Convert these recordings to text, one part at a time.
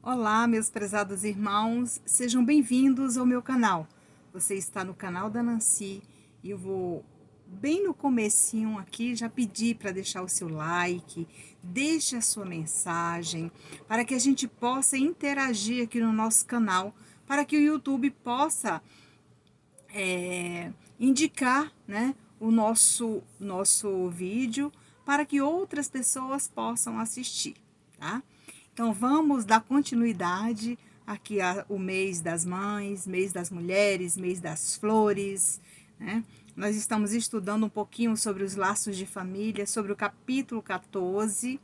Olá, meus prezados irmãos, sejam bem-vindos ao meu canal. Você está no canal da Nancy e eu vou bem no comecinho aqui já pedir para deixar o seu like, deixe a sua mensagem, para que a gente possa interagir aqui no nosso canal, para que o YouTube possa indicar, né, o nosso vídeo para que outras pessoas possam assistir, tá? Então, vamos dar continuidade aqui ao mês das mães, mês das mulheres, mês das flores, né? Nós estamos estudando um pouquinho sobre os laços de família, sobre o capítulo 14,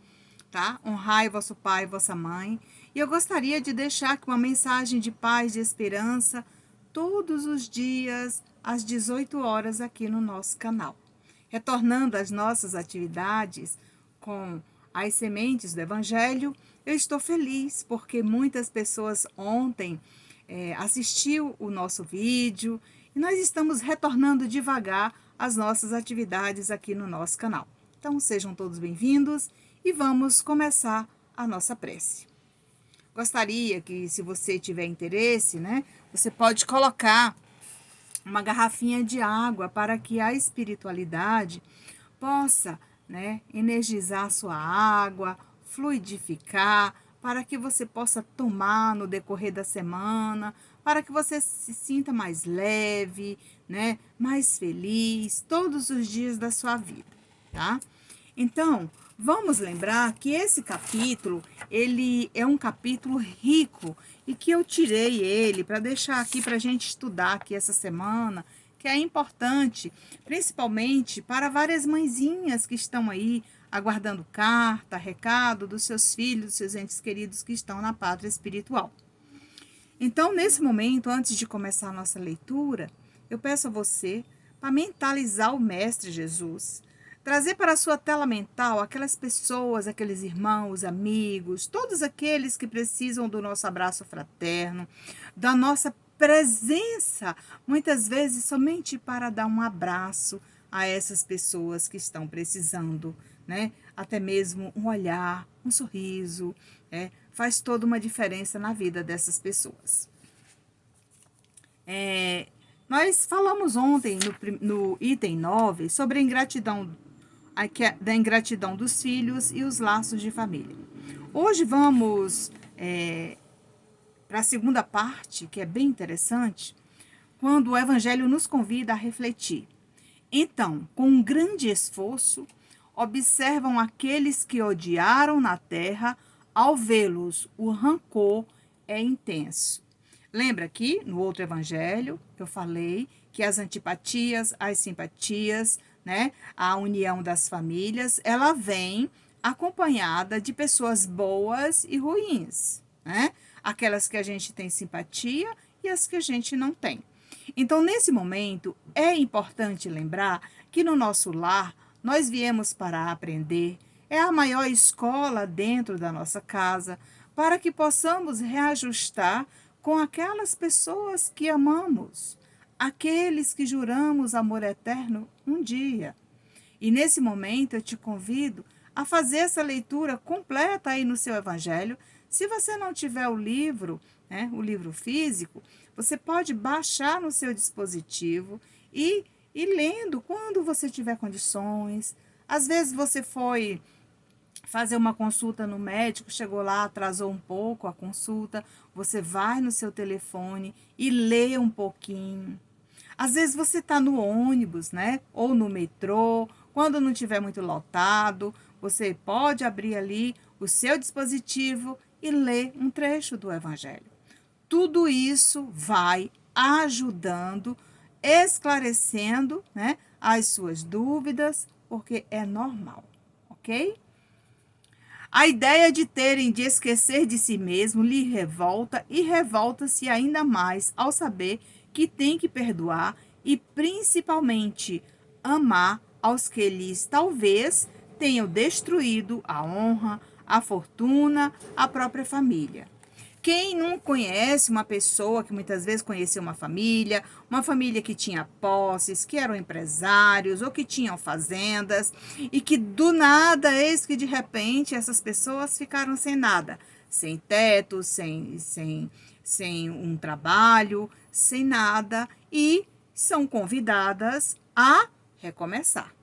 tá? Honrai vosso pai e vossa mãe. E eu gostaria de deixar aqui uma mensagem de paz, de esperança, todos os dias, às 18 horas, aqui no nosso canal. Retornando às nossas atividades com as sementes do Evangelho, eu estou feliz porque muitas pessoas ontem assistiu o nosso vídeo e nós estamos retornando devagar às nossas atividades aqui no nosso canal. Então, sejam todos bem-vindos e vamos começar a nossa prece. Gostaria que, se você tiver interesse, né, você pode colocar uma garrafinha de água para que a espiritualidade possa, né, energizar a sua água, fluidificar, para que você possa tomar no decorrer da semana, para que você se sinta mais leve, né, mais feliz todos os dias da sua vida, tá? Então, vamos lembrar que esse capítulo, ele é um capítulo rico e que eu tirei ele para deixar aqui para a gente estudar aqui essa semana, que é importante, principalmente para várias mãezinhas que estão aí aguardando carta, recado dos seus filhos, dos seus entes queridos que estão na pátria espiritual. Então, nesse momento, antes de começar a nossa leitura, eu peço a você para mentalizar o Mestre Jesus, trazer para a sua tela mental aquelas pessoas, aqueles irmãos, amigos, todos aqueles que precisam do nosso abraço fraterno, da nossa presença, muitas vezes somente para dar um abraço a essas pessoas que estão precisando, né? Até mesmo um olhar, um sorriso, faz toda uma diferença na vida dessas pessoas. Nós falamos ontem no item 9 sobre a ingratidão, da ingratidão dos filhos e os laços de família. Hoje vamos para a segunda parte, que é bem interessante, quando o Evangelho nos convida a refletir. Então, com um grande esforço, observam aqueles que odiaram na terra, ao vê-los, o rancor é intenso. Lembra que no outro evangelho que eu falei que as antipatias, as simpatias, né, a união das famílias, ela vem acompanhada de pessoas boas e ruins, né? Aquelas que a gente tem simpatia e as que a gente não tem. Então, nesse momento, é importante lembrar que no nosso lar nós viemos para aprender, é a maior escola dentro da nossa casa, para que possamos reajustar com aquelas pessoas que amamos, aqueles que juramos amor eterno um dia. E nesse momento eu te convido a fazer essa leitura completa aí no seu evangelho. Se você não tiver o livro, né, o livro físico, você pode baixar no seu dispositivo e ir lendo quando você tiver condições. Às vezes você foi fazer uma consulta no médico, chegou lá, atrasou um pouco a consulta, você vai no seu telefone e lê um pouquinho. Às vezes você está no ônibus, né? Ou no metrô, quando não estiver muito lotado, você pode abrir ali o seu dispositivo e ler um trecho do Evangelho. Tudo isso vai ajudando, esclarecendo, né, as suas dúvidas, porque é normal, ok? A ideia de terem de esquecer de si mesmo lhe revolta e revolta-se ainda mais ao saber que tem que perdoar e, principalmente, amar aos que lhes talvez tenham destruído a honra, a fortuna, a própria família. Quem não conhece uma pessoa que muitas vezes conheceu uma família que tinha posses, que eram empresários ou que tinham fazendas e que do nada, eis que de repente essas pessoas ficaram sem nada, sem teto, sem um trabalho, sem nada, e são convidadas a recomeçar.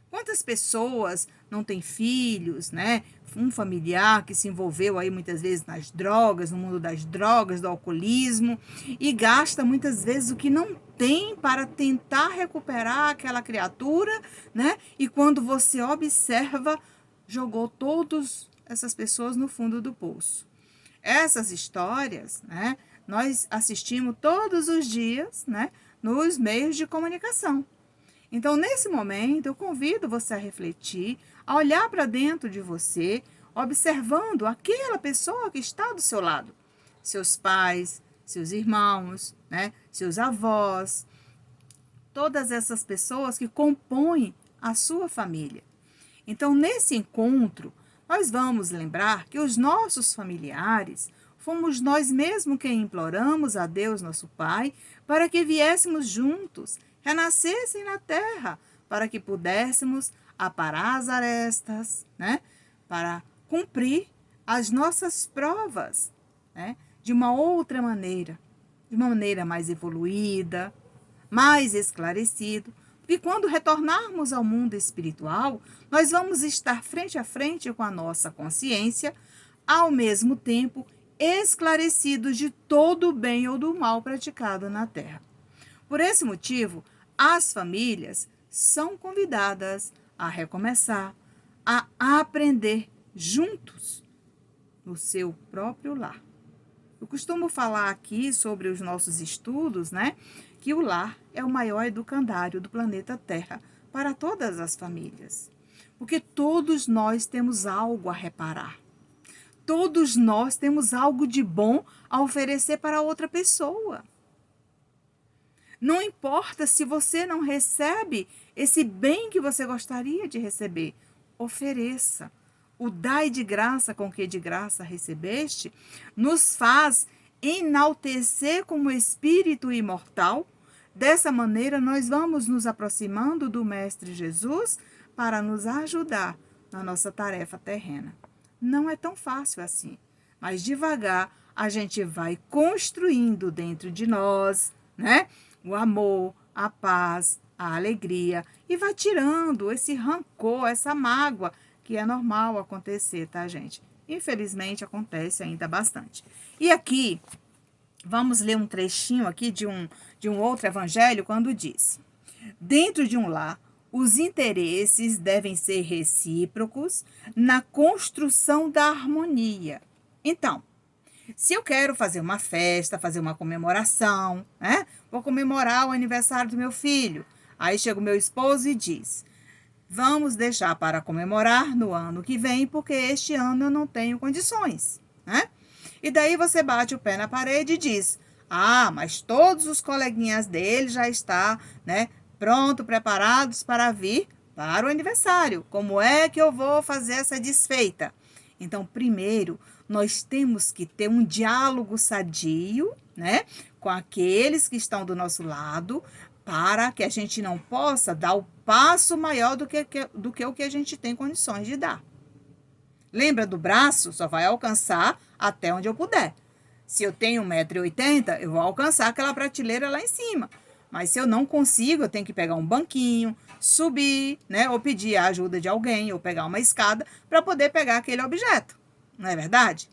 Quantas pessoas não têm filhos, né? Um familiar que se envolveu aí muitas vezes nas drogas, no mundo das drogas, do alcoolismo, e gasta muitas vezes o que não tem para tentar recuperar aquela criatura, né? E quando você observa, jogou todas essas pessoas no fundo do poço. Essas histórias, né? Nós assistimos todos os dias, né? Nos meios de comunicação. Então, nesse momento, eu convido você a refletir, a olhar para dentro de você, observando aquela pessoa que está do seu lado. Seus pais, seus irmãos, né? Seus avós, todas essas pessoas que compõem a sua família. Então, nesse encontro, nós vamos lembrar que os nossos familiares fomos nós mesmos quem imploramos a Deus, nosso Pai, para que viéssemos juntos, renascessem na terra, para que pudéssemos aparar as arestas, né? Para cumprir as nossas provas, né? De uma outra maneira, de uma maneira mais evoluída, mais esclarecida. Porque quando retornarmos ao mundo espiritual, nós vamos estar frente a frente com a nossa consciência, ao mesmo tempo esclarecidos de todo o bem ou do mal praticado na terra. Por esse motivo, as famílias são convidadas a recomeçar, a aprender juntos no seu próprio lar. Eu costumo falar aqui sobre os nossos estudos, né? Que o lar é o maior educandário do planeta Terra para todas as famílias. Porque todos nós temos algo a reparar. Todos nós temos algo de bom a oferecer para outra pessoa. Não importa se você não recebe esse bem que você gostaria de receber, ofereça. O dai de graça com que de graça recebeste nos faz enaltecer como espírito imortal. Dessa maneira, nós vamos nos aproximando do Mestre Jesus para nos ajudar na nossa tarefa terrena. Não é tão fácil assim, mas devagar a gente vai construindo dentro de nós, né? O amor, a paz, a alegria, e vai tirando esse rancor, essa mágoa, que é normal acontecer, tá, gente? Infelizmente, acontece ainda bastante. E aqui, vamos ler um trechinho aqui de um outro evangelho, quando diz: dentro de um lar, os interesses devem ser recíprocos na construção da harmonia. Então, se eu quero fazer uma festa, fazer uma comemoração, né? Vou comemorar o aniversário do meu filho. Aí chega o meu esposo e diz: vamos deixar para comemorar no ano que vem, porque este ano eu não tenho condições, né? E daí você bate o pé na parede e diz: ah, mas todos os coleguinhas dele já estão, né, pronto, preparados para vir para o aniversário. Como é que eu vou fazer essa desfeita? Então, primeiro, nós temos que ter um diálogo sadio, né, com aqueles que estão do nosso lado, para que a gente não possa dar o passo maior do que o que a gente tem condições de dar. Lembra do braço? Só vai alcançar até onde eu puder. Se eu tenho 1,80 m, eu vou alcançar aquela prateleira lá em cima. Mas se eu não consigo, eu tenho que pegar um banquinho, subir, né, ou pedir a ajuda de alguém, ou pegar uma escada para poder pegar aquele objeto. Não é verdade?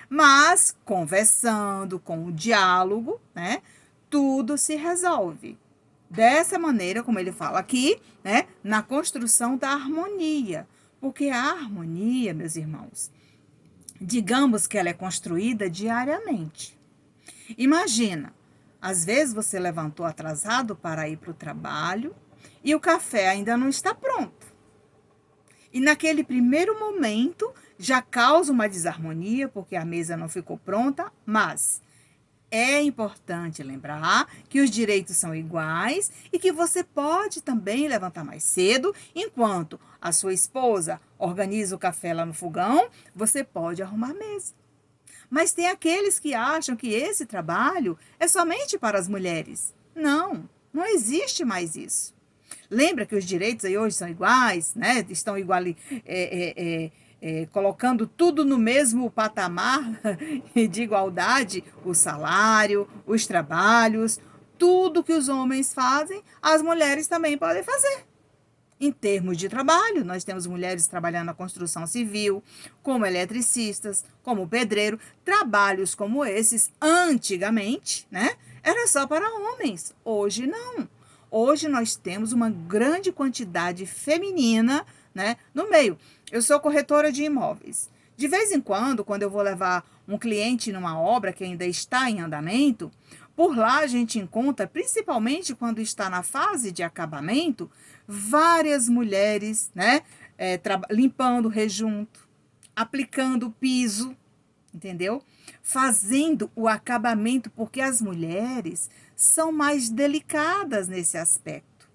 Mas, conversando, com o diálogo, né, tudo se resolve. Dessa maneira, como ele fala aqui, né, na construção da harmonia. Porque a harmonia, meus irmãos, digamos que ela é construída diariamente. Imagina, às vezes você levantou atrasado para ir para o trabalho e o café ainda não está pronto. E naquele primeiro momento já causa uma desarmonia porque a mesa não ficou pronta, mas é importante lembrar que os direitos são iguais e que você pode também levantar mais cedo, enquanto a sua esposa organiza o café lá no fogão, você pode arrumar a mesa. Mas tem aqueles que acham que esse trabalho é somente para as mulheres. Não, não existe mais isso. Lembra que os direitos aí hoje são iguais, né? Estão colocando tudo no mesmo patamar de igualdade, o salário, os trabalhos, tudo que os homens fazem, as mulheres também podem fazer. Em termos de trabalho, nós temos mulheres trabalhando na construção civil, como eletricistas, como pedreiro, trabalhos como esses, antigamente, né? Era só para homens. Hoje não. Hoje nós temos uma grande quantidade feminina, né, no meio. Eu sou corretora de imóveis. De vez em quando eu vou levar um cliente numa obra que ainda está em andamento, por lá a gente encontra, principalmente quando está na fase de acabamento, várias mulheres, né, limpando rejunto, aplicando piso, entendeu? Fazendo o acabamento, porque as mulheres são mais delicadas nesse aspecto.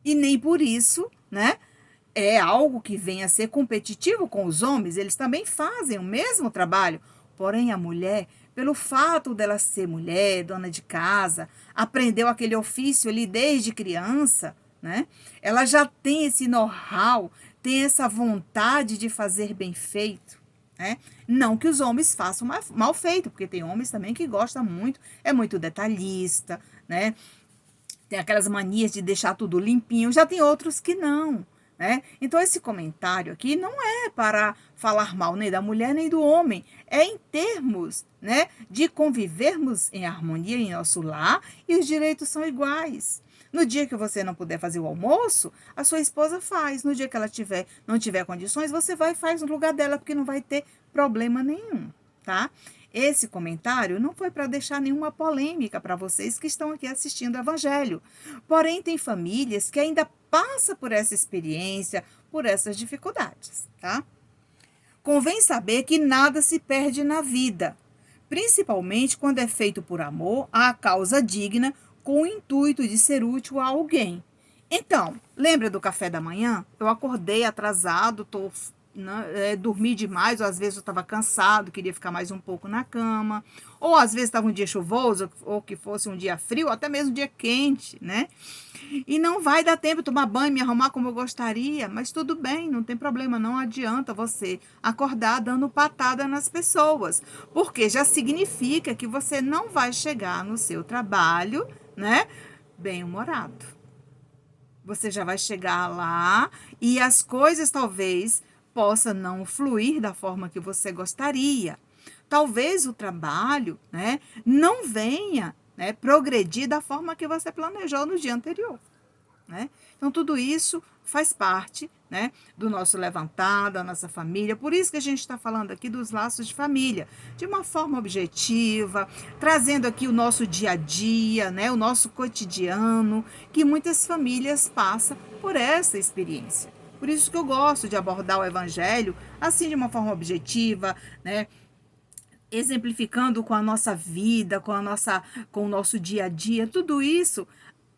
E nem por isso, né, é algo que venha a ser competitivo com os homens, eles também fazem o mesmo trabalho. Porém, a mulher, pelo fato dela ser mulher, dona de casa, aprendeu aquele ofício ali desde criança, né? Ela já tem esse know-how, tem essa vontade de fazer bem feito, né? Não que os homens façam mal feito, porque tem homens também que gostam muito, é muito detalhista, né? Tem aquelas manias de deixar tudo limpinho, já tem outros que não, né? Então, esse comentário aqui não é para falar mal nem da mulher nem do homem, é em termos, né, de convivermos em harmonia em nosso lar e os direitos são iguais. No dia que você não puder fazer o almoço, a sua esposa faz. No dia que ela não tiver condições, você vai e faz no lugar dela, porque não vai ter problema nenhum, tá? Esse comentário não foi para deixar nenhuma polêmica para vocês que estão aqui assistindo o Evangelho. Porém, tem famílias que ainda passam por essa experiência, por essas dificuldades, tá? Convém saber que nada se perde na vida, principalmente quando é feito por amor à causa digna, com o intuito de ser útil a alguém. Então, lembra do café da manhã? Eu acordei atrasado, dormi demais, ou às vezes eu estava cansado, queria ficar mais um pouco na cama, ou às vezes estava um dia chuvoso, ou que fosse um dia frio, ou até mesmo um dia quente, né? E não vai dar tempo de tomar banho, me arrumar como eu gostaria, mas tudo bem, não tem problema, não adianta você acordar dando patada nas pessoas, porque já significa que você não vai chegar no seu trabalho, né, bem-humorado. Você já vai chegar lá e as coisas talvez possam não fluir da forma que você gostaria. Talvez o trabalho, né, não venha, né, progredir da forma que você planejou no dia anterior, né? Então, tudo isso faz parte, né, do nosso levantar, da nossa família. Por isso que a gente está falando aqui dos laços de família, de uma forma objetiva, trazendo aqui o nosso dia a dia, né, o nosso cotidiano, que muitas famílias passam por essa experiência. Por isso que eu gosto de abordar o evangelho assim de uma forma objetiva, né, exemplificando com a nossa vida, com o nosso dia a dia. Tudo isso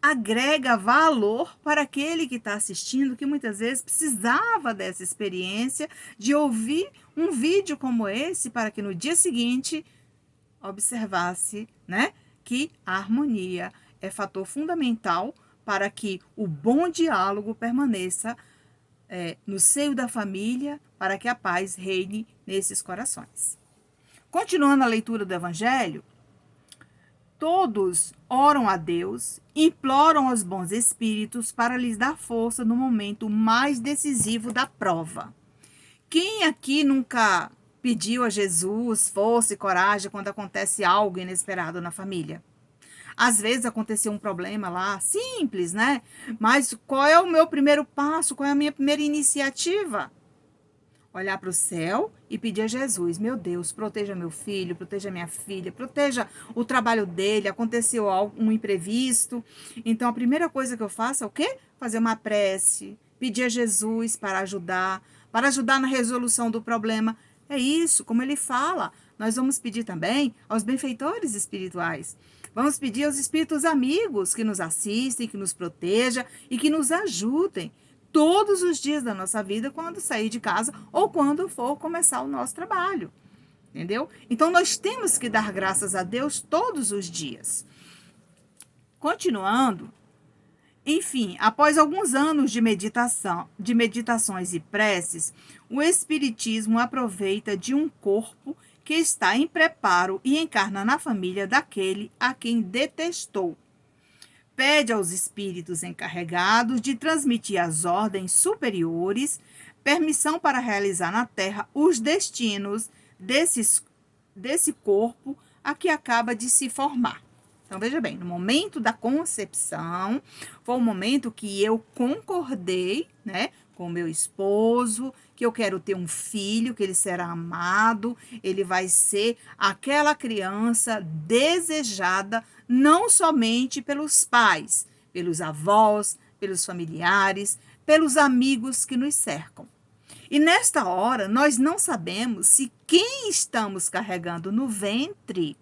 agrega valor para aquele que está assistindo, que muitas vezes precisava dessa experiência, de ouvir um vídeo como esse, para que no dia seguinte observasse, né, que a harmonia é fator fundamental para que o bom diálogo permaneça no seio da família, para que a paz reine nesses corações. Continuando a leitura do Evangelho, todos oram a Deus, imploram aos bons espíritos para lhes dar força no momento mais decisivo da prova. Quem aqui nunca pediu a Jesus força e coragem quando acontece algo inesperado na família? Às vezes aconteceu um problema lá, simples, né? Mas qual é o meu primeiro passo? Qual é a minha primeira iniciativa? Olhar para o céu e pedir a Jesus: meu Deus, proteja meu filho, proteja minha filha, proteja o trabalho dele, aconteceu um imprevisto. Então, a primeira coisa que eu faço é o quê? Fazer uma prece, pedir a Jesus para ajudar na resolução do problema. É isso, como ele fala. Nós vamos pedir também aos benfeitores espirituais. Vamos pedir aos espíritos amigos que nos assistem, que nos protejam e que nos ajudem todos os dias da nossa vida, quando sair de casa ou quando for começar o nosso trabalho, entendeu? Então, nós temos que dar graças a Deus todos os dias. Continuando, Enfim, após alguns anos de meditações e preces, o espiritismo aproveita de um corpo que está em preparo e encarna na família daquele a quem detestou. Pede aos espíritos encarregados de transmitir às ordens superiores permissão para realizar na Terra os destinos desse corpo a que acaba de se formar. Então, veja bem, no momento da concepção, foi o momento que eu concordei, né, com meu esposo, que eu quero ter um filho, que ele será amado, ele vai ser aquela criança desejada, não somente pelos pais, pelos avós, pelos familiares, pelos amigos que nos cercam. E nesta hora, nós não sabemos se quem estamos carregando no ventre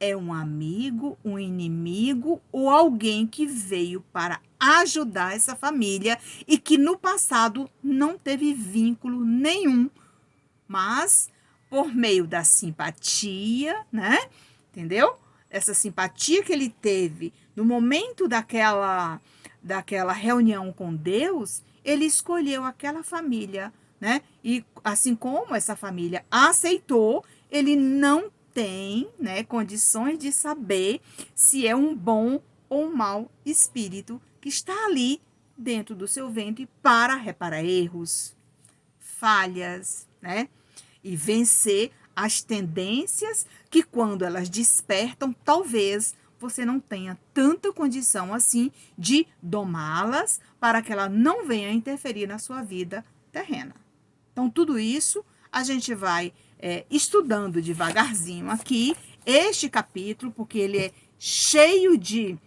é um amigo, um inimigo ou alguém que veio para ajudar essa família e que no passado não teve vínculo nenhum, mas por meio da simpatia, né? Entendeu? Essa simpatia que ele teve no momento daquela reunião com Deus, ele escolheu aquela família, né? E assim como essa família aceitou, ele não tem, né, condições de saber se é um bom ou um mau espírito que está ali dentro do seu ventre para reparar erros, falhas, né? E vencer as tendências que, quando elas despertam, talvez você não tenha tanta condição assim de domá-las para que ela não venha interferir na sua vida terrena. Então, tudo isso a gente vai estudando devagarzinho aqui este capítulo, porque ele é cheio de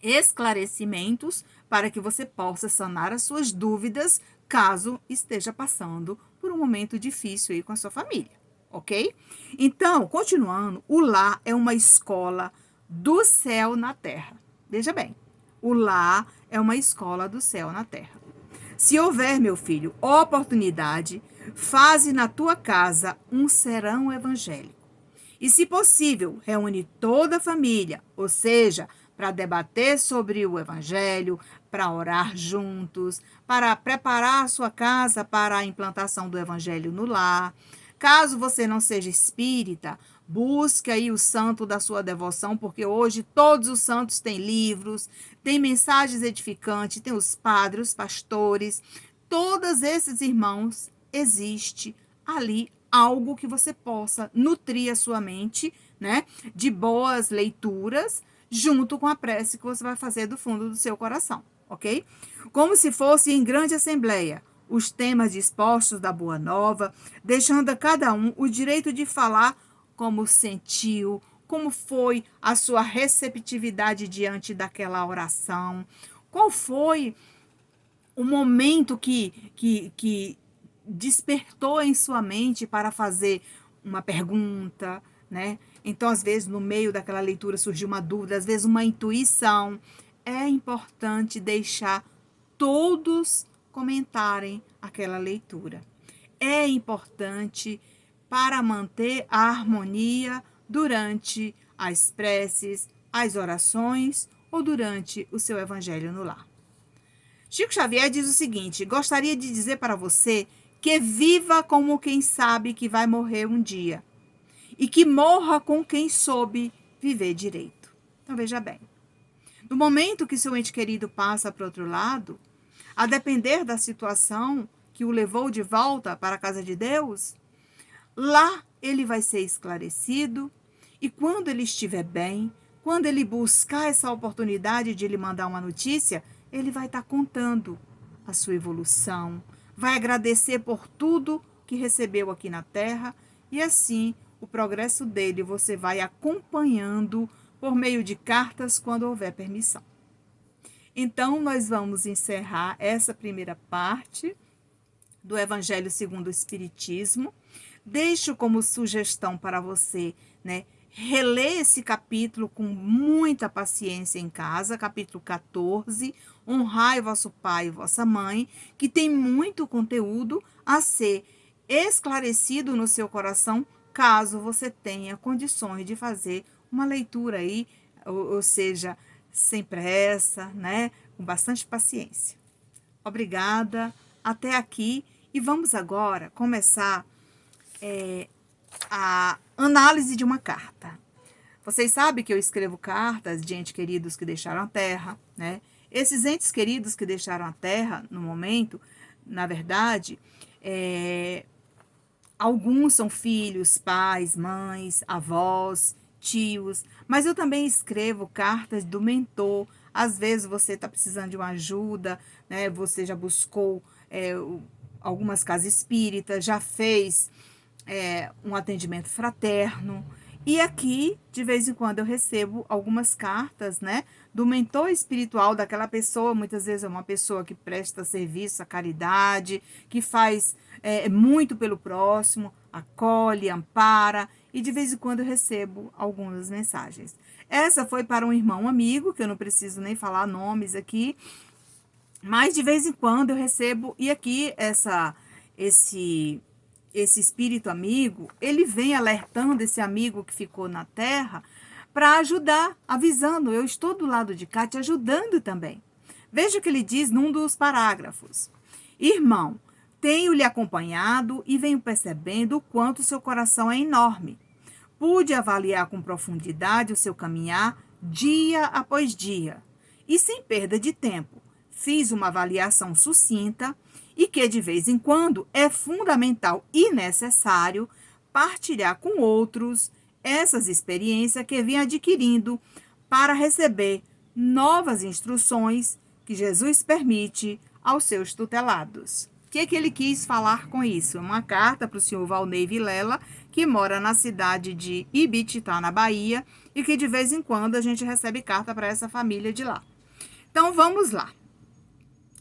esclarecimentos para que você possa sanar as suas dúvidas caso esteja passando por um momento difícil aí com a sua família, ok? Então, continuando, o lar é uma escola do céu na terra. Veja bem, o lar é uma escola do céu na terra. Se houver, meu filho, oportunidade, faze na tua casa um serão evangélico. E, se possível, reúne toda a família, ou seja, para debater sobre o evangelho, para orar juntos, para preparar a sua casa para a implantação do evangelho no lar. Caso você não seja espírita, busque aí o santo da sua devoção, porque hoje todos os santos têm livros, têm mensagens edificantes, tem os padres, os pastores, todos esses irmãos, existe ali algo que você possa nutrir a sua mente, né, de boas leituras, junto com a prece que você vai fazer do fundo do seu coração, ok? Como se fosse em grande assembleia, os temas dispostos da Boa Nova, deixando a cada um o direito de falar como sentiu, como foi a sua receptividade diante daquela oração, qual foi o momento que despertou em sua mente para fazer uma pergunta, né? Então, às vezes, no meio daquela leitura surgiu uma dúvida, às vezes uma intuição. É importante deixar todos comentarem aquela leitura. É importante para manter a harmonia durante as preces, as orações ou durante o seu evangelho no lar. Chico Xavier diz o seguinte: gostaria de dizer para você que viva como quem sabe que vai morrer um dia e que morra com quem soube viver direito. Então, veja bem, no momento que seu ente querido passa para o outro lado, a depender da situação que o levou de volta para a casa de Deus, lá ele vai ser esclarecido e quando ele estiver bem, quando ele buscar essa oportunidade de lhe mandar uma notícia, ele vai estar contando a sua evolução, vai agradecer por tudo que recebeu aqui na Terra e assim o progresso dele você vai acompanhando por meio de cartas quando houver permissão. Então, nós vamos encerrar essa primeira parte do Evangelho segundo o Espiritismo. Deixo como sugestão para você, né, reler esse capítulo com muita paciência em casa, capítulo 14, honrai vosso pai e vossa mãe, que tem muito conteúdo a ser esclarecido no seu coração, caso você tenha condições de fazer uma leitura aí, ou seja, sem pressa, né? com bastante paciência. Obrigada, até aqui, e vamos agora começar a análise de uma carta. Vocês sabem que eu escrevo cartas de entes queridos que deixaram a Terra, né? Esses entes queridos que deixaram a Terra, no momento, na verdade, alguns são filhos, pais, mães, avós, tios, mas eu também escrevo cartas do mentor. Às vezes você está precisando de uma ajuda, né? Você já buscou algumas casas espíritas, já fez um atendimento fraterno. E aqui, de vez em quando, eu recebo algumas cartas, né, do mentor espiritual daquela pessoa. Muitas vezes é uma pessoa que presta serviço à caridade, que faz muito pelo próximo, acolhe, ampara, e de vez em quando eu recebo algumas mensagens. Essa foi para um irmão amigo, que eu não preciso nem falar nomes aqui, mas de vez em quando eu recebo, e aqui esse espírito amigo, ele vem alertando esse amigo que ficou na Terra para ajudar, avisando, eu estou do lado de cá te ajudando também. Veja o que ele diz num dos parágrafos. Irmão, tenho lhe acompanhado e venho percebendo o quanto seu coração é enorme. Pude avaliar com profundidade o seu caminhar dia após dia. E sem perda de tempo, fiz uma avaliação sucinta e que, de vez em quando, é fundamental e necessário partilhar com outros essas experiências que vem adquirindo para receber novas instruções que Jesus permite aos seus tutelados. O que ele quis falar com isso? Uma carta para o senhor Valnei Vilela, que mora na cidade de Ibititá, na Bahia, e que de vez em quando a gente recebe carta para essa família de lá. Então, vamos lá.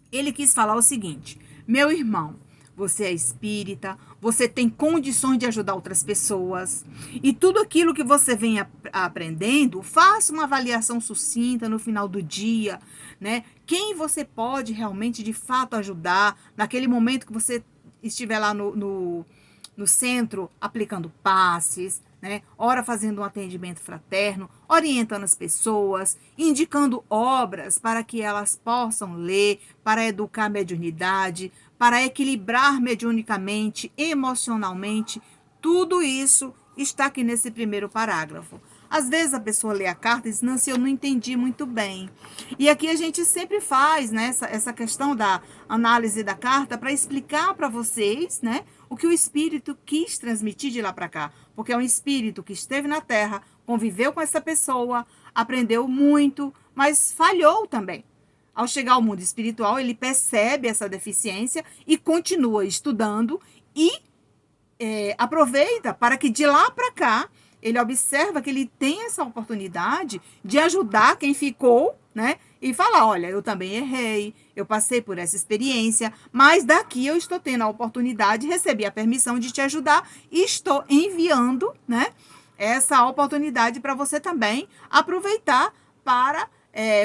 Ele quis falar o seguinte: meu irmão, você é espírita, você tem condições de ajudar outras pessoas, e tudo aquilo que você vem aprendendo, faça uma avaliação sucinta no final do dia, né? Quem você pode realmente, de fato, ajudar naquele momento que você estiver lá no centro aplicando passes, né? Ora fazendo um atendimento fraterno, orientando as pessoas, indicando obras para que elas possam ler, para educar a mediunidade, para equilibrar mediunicamente, emocionalmente. Tudo isso está aqui nesse primeiro parágrafo. Às vezes a pessoa lê a carta e diz, Nancy, eu não entendi muito bem. E aqui a gente sempre faz, né, essa questão da análise da carta para explicar para vocês, né, o que o espírito quis transmitir de lá para cá. Porque é um espírito que esteve na Terra, conviveu com essa pessoa, aprendeu muito, mas falhou também. Ao chegar ao mundo espiritual, ele percebe essa deficiência e continua estudando e aproveita para que de lá para cá ele observa que ele tem essa oportunidade de ajudar quem ficou, né? E falar, olha, eu também errei, eu passei por essa experiência, mas daqui eu estou tendo a oportunidade, recebi a permissão de te ajudar e estou enviando, né, essa oportunidade para você também aproveitar para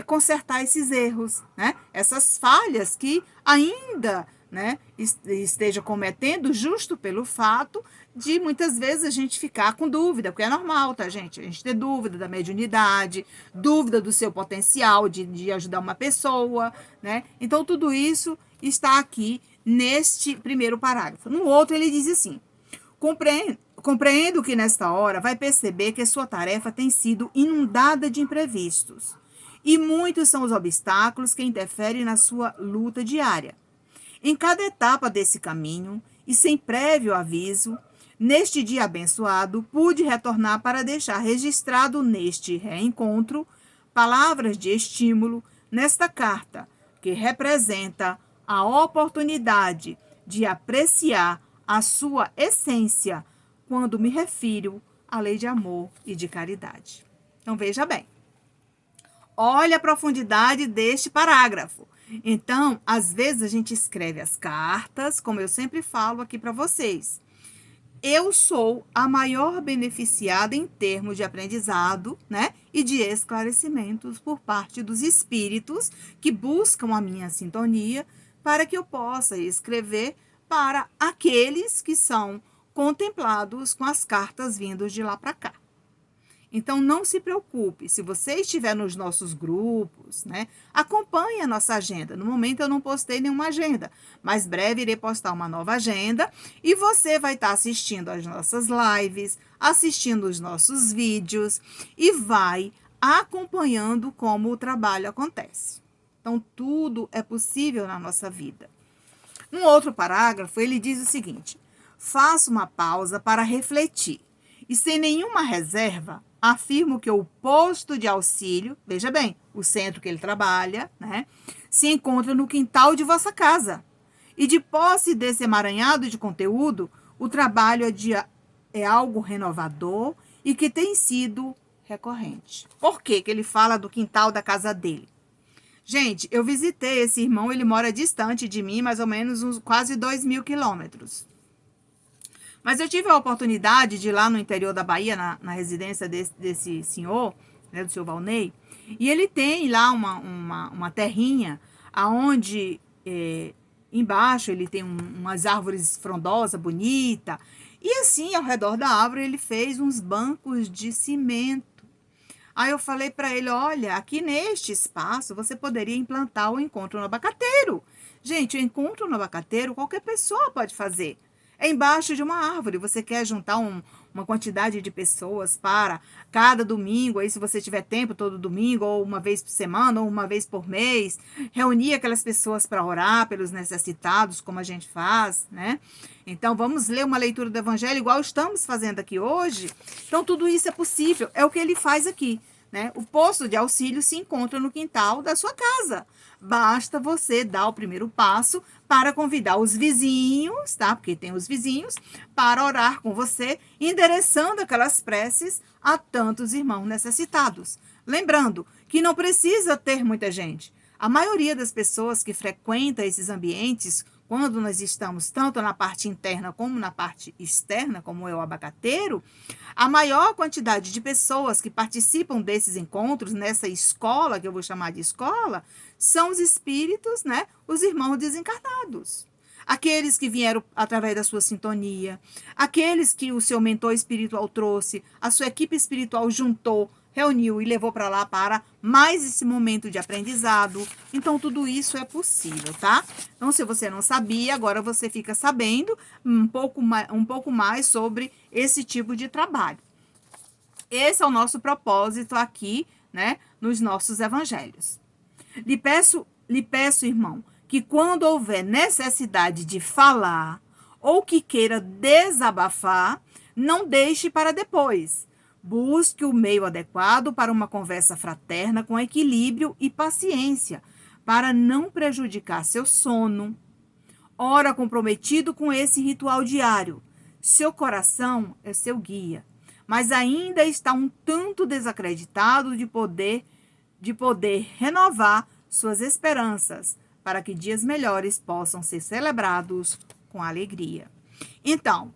consertar esses erros, né? Essas falhas que ainda, né, esteja cometendo, justo pelo fato de muitas vezes a gente ficar com dúvida, porque é normal, tá, gente? A gente ter dúvida da mediunidade, dúvida do seu potencial de ajudar uma pessoa, né? Então, tudo isso está aqui neste primeiro parágrafo. No outro, ele diz assim: compreendo que nesta hora vai perceber que sua tarefa tem sido inundada de imprevistos, e muitos são os obstáculos que interferem na sua luta diária. Em cada etapa desse caminho, e sem prévio aviso, neste dia abençoado, pude retornar para deixar registrado neste reencontro palavras de estímulo nesta carta, que representa a oportunidade de apreciar a sua essência quando me refiro à lei de amor e de caridade. Então, veja bem. Olha a profundidade deste parágrafo. Então, às vezes a gente escreve as cartas, como eu sempre falo aqui para vocês. Eu sou a maior beneficiada em termos de aprendizado, né, e de esclarecimentos por parte dos espíritos que buscam a minha sintonia para que eu possa escrever para aqueles que são contemplados com as cartas vindas de lá para cá. Então, não se preocupe. Se você estiver nos nossos grupos, né, acompanhe a nossa agenda. No momento, eu não postei nenhuma agenda, mas breve irei postar uma nova agenda e você vai estar assistindo as nossas lives, assistindo os nossos vídeos e vai acompanhando como o trabalho acontece. Então, tudo é possível na nossa vida. Um outro parágrafo, ele diz o seguinte: faço uma pausa para refletir e, sem nenhuma reserva, afirmo que o posto de auxílio, veja bem, o centro que ele trabalha, né, se encontra no quintal de vossa casa. E de posse desse emaranhado de conteúdo, o trabalho é algo renovador e que tem sido recorrente. Por que ele fala do quintal da casa dele? Gente, eu visitei esse irmão, ele mora distante de mim, mais ou menos uns quase 2.000 quilômetros. Mas eu tive a oportunidade de ir lá no interior da Bahia, na residência desse senhor, né, do senhor Valnei, e ele tem lá uma terrinha, aonde embaixo ele tem umas árvores frondosas, bonita, e assim, ao redor da árvore, ele fez uns bancos de cimento. Aí eu falei para ele, olha, aqui neste espaço você poderia implantar o encontro no abacateiro. Gente, o encontro no abacateiro qualquer pessoa pode fazer. É embaixo de uma árvore. Você quer juntar uma quantidade de pessoas para cada domingo, aí se você tiver tempo todo domingo, ou uma vez por semana, ou uma vez por mês, reunir aquelas pessoas para orar pelos necessitados, como a gente faz, né? Então, vamos ler uma leitura do Evangelho, igual estamos fazendo aqui hoje. Então, tudo isso é possível. É o que ele faz aqui, né? O posto de auxílio se encontra no quintal da sua casa. Basta você dar o primeiro passo para convidar os vizinhos, tá? Porque tem os vizinhos, para orar com você, endereçando aquelas preces a tantos irmãos necessitados. Lembrando que não precisa ter muita gente. A maioria das pessoas que frequentam esses ambientes, quando nós estamos tanto na parte interna como na parte externa, como é o abacateiro, a maior quantidade de pessoas que participam desses encontros, nessa escola, que eu vou chamar de escola, são os espíritos, né? Os irmãos desencarnados. Aqueles que vieram através da sua sintonia, aqueles que o seu mentor espiritual trouxe, a sua equipe espiritual juntou, reuniu e levou para lá para mais esse momento de aprendizado. Então, tudo isso é possível, tá? Então, se você não sabia, agora você fica sabendo um pouco mais sobre esse tipo de trabalho. Esse é o nosso propósito aqui, né, nos nossos evangelhos. Lhe peço, irmão, que quando houver necessidade de falar ou que queira desabafar, não deixe para depois. Busque o meio adequado para uma conversa fraterna com equilíbrio e paciência, para não prejudicar seu sono. Ora comprometido com esse ritual diário. Seu coração é seu guia, mas ainda está um tanto desacreditado de poder renovar suas esperanças, para que dias melhores possam ser celebrados com alegria. Então,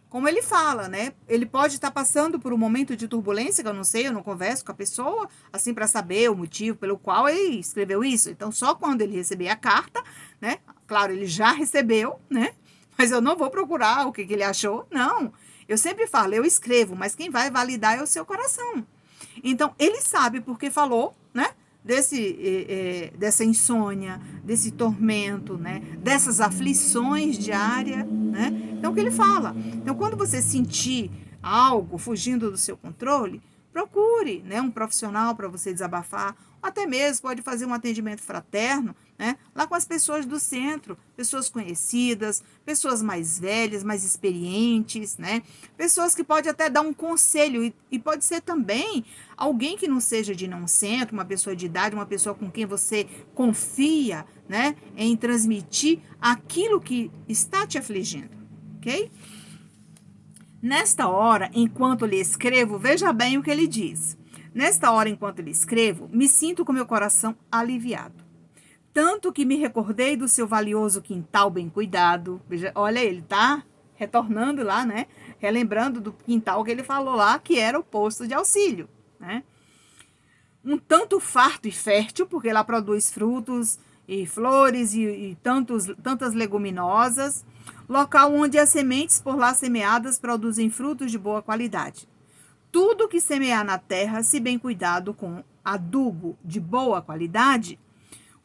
como ele fala, né? Ele pode estar passando por um momento de turbulência, que eu não sei, eu não converso com a pessoa, assim, para saber o motivo pelo qual ele escreveu isso. Então, só quando ele receber a carta, né? Claro, ele já recebeu, né? Mas eu não vou procurar o que ele achou, não. Eu sempre falo, eu escrevo, mas quem vai validar é o seu coração. Então, ele sabe porque falou, né? Dessa insônia, desse tormento, né? Dessas aflições diárias, né? Então, o que ele fala? Então, quando você sentir algo fugindo do seu controle, procure, né, um profissional para você desabafar, ou até mesmo pode fazer um atendimento fraterno, né, lá com as pessoas do centro, pessoas conhecidas, pessoas mais velhas, mais experientes, né, pessoas que podem até dar um conselho e pode ser também alguém que não seja de não centro, uma pessoa de idade, uma pessoa com quem você confia, né, em transmitir aquilo que está te afligindo, ok? Nesta hora, enquanto lhe escrevo, veja bem o que ele diz. Nesta hora, enquanto lhe escrevo, me sinto com meu coração aliviado. Tanto que me recordei do seu valioso quintal bem cuidado. Veja, olha, ele tá retornando lá, né? Relembrando do quintal que ele falou lá, que era o posto de auxílio, né? Um tanto farto e fértil, porque lá produz frutos e flores e tantas leguminosas. Local onde as sementes por lá semeadas produzem frutos de boa qualidade. Tudo que semear na terra, se bem cuidado com adubo de boa qualidade,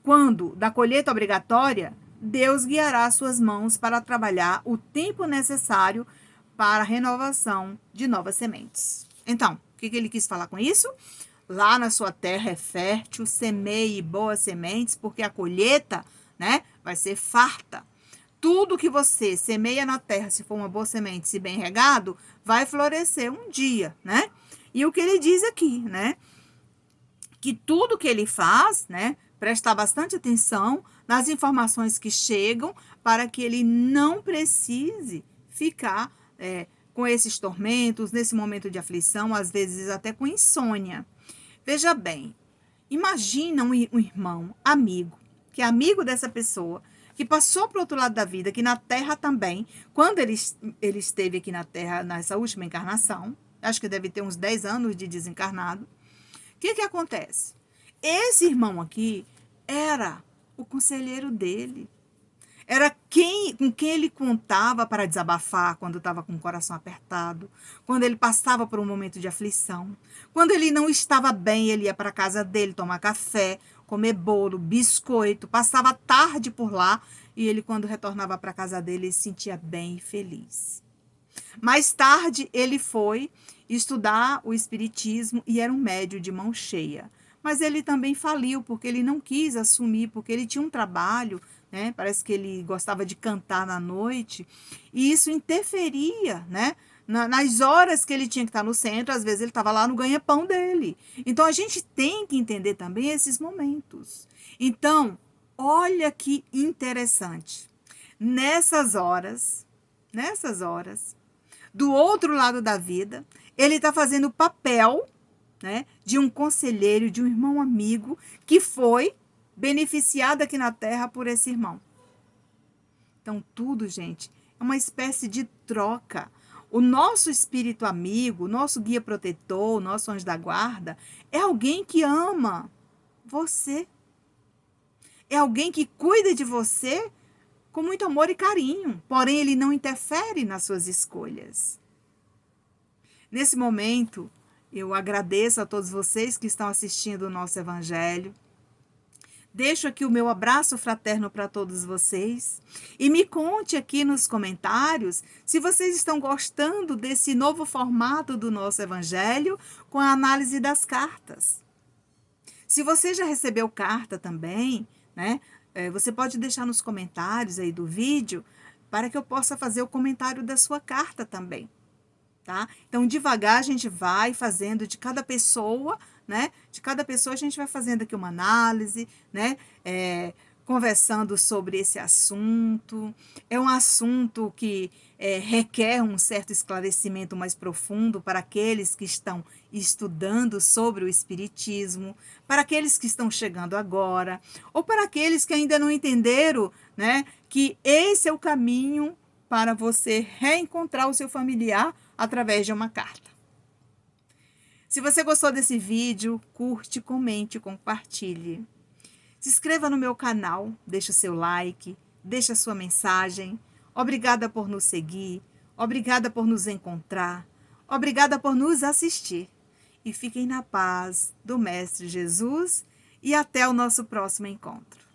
quando da colheita obrigatória, Deus guiará suas mãos para trabalhar o tempo necessário para a renovação de novas sementes. Então, o que ele quis falar com isso? Lá na sua terra é fértil, semeie boas sementes, porque a colheita, né, vai ser farta. Tudo que você semeia na terra, se for uma boa semente, se bem regado, vai florescer um dia, né? E o que ele diz aqui, né? Que tudo que ele faz, né? Prestar bastante atenção nas informações que chegam para que ele não precise ficar com esses tormentos, nesse momento de aflição, às vezes até com insônia. Veja bem, imagina um irmão, amigo, que é amigo dessa pessoa, que passou para o outro lado da vida, que na Terra também, quando ele esteve aqui na Terra, nessa última encarnação, acho que deve ter uns 10 anos de desencarnado, o que acontece? Esse irmão aqui era o conselheiro dele. Era com quem ele contava para desabafar quando estava com o coração apertado, quando ele passava por um momento de aflição, quando ele não estava bem, ele ia para a casa dele tomar café, comer bolo, biscoito, passava a tarde por lá e ele, quando retornava para a casa dele, ele se sentia bem e feliz. Mais tarde, ele foi estudar o espiritismo e era um médium de mão cheia. Mas ele também faliu, porque ele não quis assumir, porque ele tinha um trabalho, né? Parece que ele gostava de cantar na noite, e isso interferia, né? Nas horas que ele tinha que estar no centro, às vezes ele estava lá no ganha-pão dele. Então, a gente tem que entender também esses momentos. Então, olha que interessante. Nessas horas, do outro lado da vida, ele está fazendo o papel, né, de um conselheiro, de um irmão amigo, que foi beneficiado aqui na Terra por esse irmão. Então, tudo, gente, é uma espécie de troca. O nosso espírito amigo, nosso guia protetor, nosso anjo da guarda, é alguém que ama você. É alguém que cuida de você com muito amor e carinho, porém ele não interfere nas suas escolhas. Nesse momento, eu agradeço a todos vocês que estão assistindo o nosso Evangelho. Deixo aqui o meu abraço fraterno para todos vocês e me conte aqui nos comentários se vocês estão gostando desse novo formato do nosso Evangelho com a análise das cartas. Se você já recebeu carta também, né, você pode deixar nos comentários aí do vídeo para que eu possa fazer o comentário da sua carta também. Tá? Então, devagar a gente vai fazendo de cada pessoa, né? De cada pessoa a gente vai fazendo aqui uma análise, né? Conversando sobre esse assunto. É um assunto que requer um certo esclarecimento mais profundo para aqueles que estão estudando sobre o Espiritismo, para aqueles que estão chegando agora, ou para aqueles que ainda não entenderam, né? Que esse é o caminho para você reencontrar o seu familiar através de uma carta. Se você gostou desse vídeo, curte, comente, compartilhe. Se inscreva no meu canal, deixe o seu like, deixe a sua mensagem. Obrigada por nos seguir, obrigada por nos encontrar, obrigada por nos assistir. E fiquem na paz do Mestre Jesus e até o nosso próximo encontro.